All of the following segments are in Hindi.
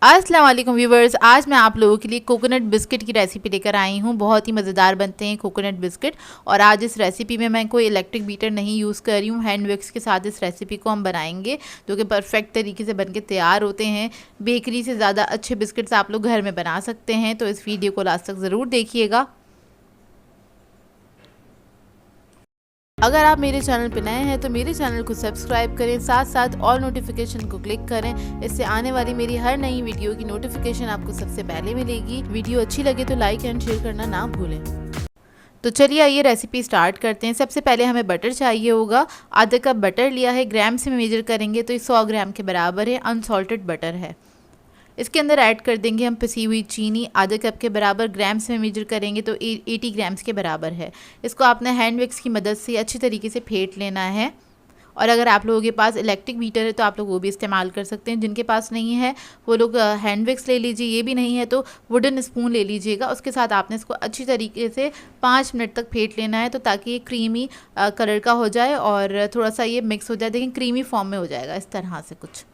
अस्सलाम वालेकुम व्यूवर्स, आज मैं आप लोगों के लिए कोकोनट बिस्किट की रेसिपी लेकर आई हूँ। बहुत ही मज़ेदार बनते हैं कोकोनट बिस्किट। और आज इस रेसिपी में मैं कोई इलेक्ट्रिक बीटर नहीं यूज़ कर रही हूँ, हैंड विक्स के साथ इस रेसिपी को हम बनाएंगे, जो कि परफेक्ट तरीके से बनके तैयार होते हैं। बेकरी से ज़्यादा अच्छे बिस्किट्स आप लोग घर में बना सकते हैं, तो इस वीडियो को लास्ट तक ज़रूर देखिएगा। अगर आप मेरे चैनल पर नए हैं तो मेरे चैनल को सब्सक्राइब करें, साथ साथ ऑल नोटिफिकेशन को क्लिक करें। इससे आने वाली मेरी हर नई वीडियो की नोटिफिकेशन आपको सबसे पहले मिलेगी। वीडियो अच्छी लगे तो लाइक एंड शेयर करना ना भूलें। तो चलिए आइए रेसिपी स्टार्ट करते हैं। सबसे पहले हमें बटर चाहिए होगा। आधा कप बटर लिया है, ग्राम से मेजर करेंगे तो ये 100 ग्राम के बराबर है। अनसॉल्टेड बटर है। इसके अंदर ऐड कर देंगे हम पिसी हुई चीनी, आधे कप के बराबर। ग्राम्स में मेजर करेंगे तो 80 ग्राम्स के बराबर है। इसको आपने हैंड विक्स की मदद से अच्छी तरीके से फेंट लेना है। और अगर आप लोगों के पास इलेक्ट्रिक बीटर है तो आप लोग वो भी इस्तेमाल कर सकते हैं। जिनके पास नहीं है वो लोग हैंड विक्स ले लीजिए। ये भी नहीं है तो वुडन स्पून ले लीजिएगा। उसके साथ आपने इसको अच्छी तरीके से 5 मिनट तक फेंट लेना है, तो ताकि ये क्रीमी कलर का हो जाए और थोड़ा सा ये मिक्स हो जाए। लेकिन क्रीमी फॉर्म में हो जाएगा इस तरह से कुछ।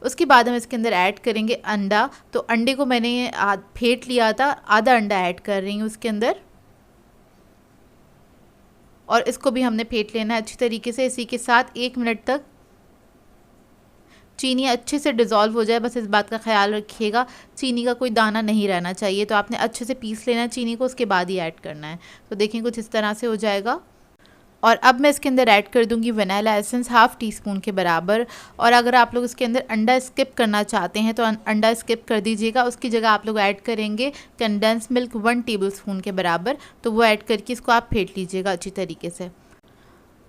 उसके बाद हम इसके अंदर ऐड करेंगे अंडा। तो अंडे को मैंने फेंट लिया था, आधा अंडा ऐड कर रही हूँ उसके अंदर। और इसको भी हमने फेंट लेना है अच्छी तरीके से। इसी के साथ 1 मिनट तक चीनी अच्छे से डिज़ोल्व हो जाए, बस इस बात का ख्याल रखिएगा चीनी का कोई दाना नहीं रहना चाहिए। तो आपने अच्छे से पीस लेना है चीनी को, उसके बाद ही ऐड करना है। तो देखें कुछ इस तरह से हो जाएगा। और अब मैं इसके अंदर ऐड कर दूंगी vanilla essence, half tea spoon के बराबर। और अगर आप लोग इसके अंदर अंडा स्किप करना चाहते हैं तो अंडा स्किप कर दीजिएगा। उसकी जगह आप लोग ऐड करेंगे कंडेंस मिल्क 1 टेबलस्पून के बराबर। तो वो ऐड करके इसको आप फेंट लीजिएगा अच्छी तरीके से।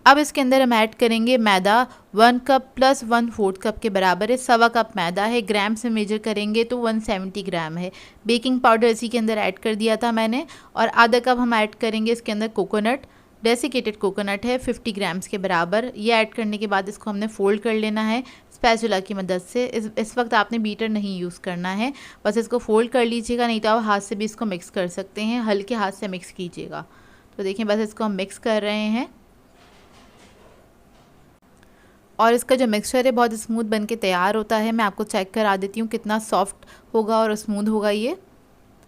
अब इसके अंदर हम ऐड करेंगे मैदा। 1 कप प्लस 1/4 कप के बराबर है। 1/4 कप मैदा है। ग्राम से मेजर करेंगे तो 170 ग्राम है। बेकिंग पाउडर इसी के अंदर ऐड कर दिया था मैंने। और आधा कप हम ऐड करेंगे इसके अंदर कोकोनट। डेसिकेटेड कोकोनट है 50 ग्राम्स के बराबर। ये ऐड करने के बाद इसको हमने फ़ोल्ड कर लेना है स्पैचुला की मदद से। इस वक्त आपने बीटर नहीं यूज़ करना है, बस इसको फ़ोल्ड कर लीजिएगा। नहीं तो आप हाथ से भी इसको मिक्स कर सकते हैं, हल्के हाथ से मिक्स कीजिएगा। तो देखिए बस इसको हम मिक्स कर रहे हैं। और इसका जो मिक्सचर है बहुत स्मूथ बन के तैयार होता है। मैं आपको चेक करा देती हूँ कितना सॉफ्ट होगा और स्मूथ होगा ये।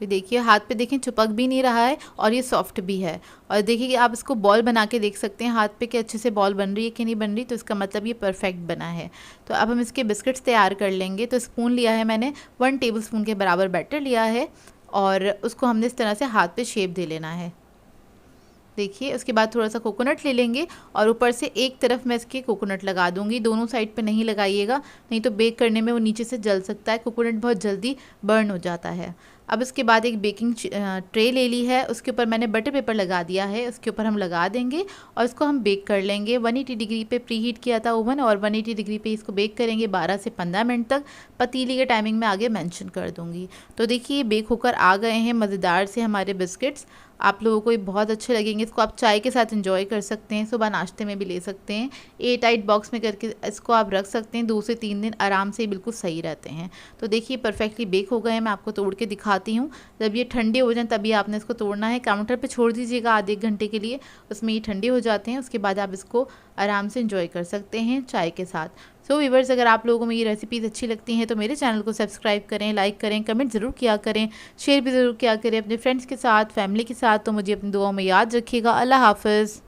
तो देखिए हाथ पे देखें चिपक भी नहीं रहा है और ये सॉफ्ट भी है। और देखिए कि आप इसको बॉल बना के देख सकते हैं हाथ पे कि अच्छे से बॉल बन रही है कि नहीं बन रही। तो इसका मतलब ये परफेक्ट बना है। तो अब हम इसके बिस्किट्स तैयार कर लेंगे। तो स्पून लिया है मैंने, 1 टेबलस्पून के बराबर बैटर लिया है। और उसको हमने इस तरह से हाथ पे शेप दे लेना है। देखिए उसके बाद थोड़ा सा कोकोनट ले लेंगे और ऊपर से एक तरफ मैं इसके कोकोनट लगा दूंगी। दोनों साइड पे नहीं लगाइएगा, नहीं तो बेक करने में वो नीचे से जल सकता है। कोकोनट बहुत जल्दी बर्न हो जाता है। अब इसके बाद एक बेकिंग ट्रे ले ली है, उसके ऊपर मैंने बटर पेपर लगा दिया है। उसके ऊपर हम लगा देंगे और इसको हम बेक कर लेंगे। 180 डिग्री पे प्री हीट किया था ओवन, और 180 डिग्री पे इसको बेक करेंगे 12 से 15 मिनट तक। पतीली के टाइमिंग में आगे मेंशन कर दूंगी। तो देखिए बेक होकर आ गए हैं मज़ेदार से हमारे बिस्किट्स। आप लोगों को ये बहुत अच्छे लगेंगे। इसको आप चाय के साथ एंजॉय कर सकते हैं, सुबह नाश्ते में भी ले सकते हैं। एयरटाइट बॉक्स में करके इसको आप रख सकते हैं, 2 से 3 दिन आराम से बिल्कुल सही रहते हैं। तो देखिए परफेक्टली बेक हो गए हैं। मैं आपको तोड़ के दिखाती हूँ। जब ये ठंडे हो जाएं तभी आपने इसको तोड़ना है। काउंटर पे छोड़ दीजिएगा आधे घंटे के लिए, उसमें ये ठंडे हो जाते हैं। उसके बाद आप इसको आराम से एंजॉय कर सकते हैं चाय के साथ। सो व्यूअर्स, अगर आप लोगों को मेरी रेसिपीज़ अच्छी लगती हैं तो मेरे चैनल को सब्सक्राइब करें, लाइक करें, कमेंट ज़रूर किया करें, शेयर भी ज़रूर किया करें अपने फ्रेंड्स के साथ, फैमिली के साथ। तो मुझे अपनी दुआओं में याद रखिएगा। अल्लाह हाफ़िज़।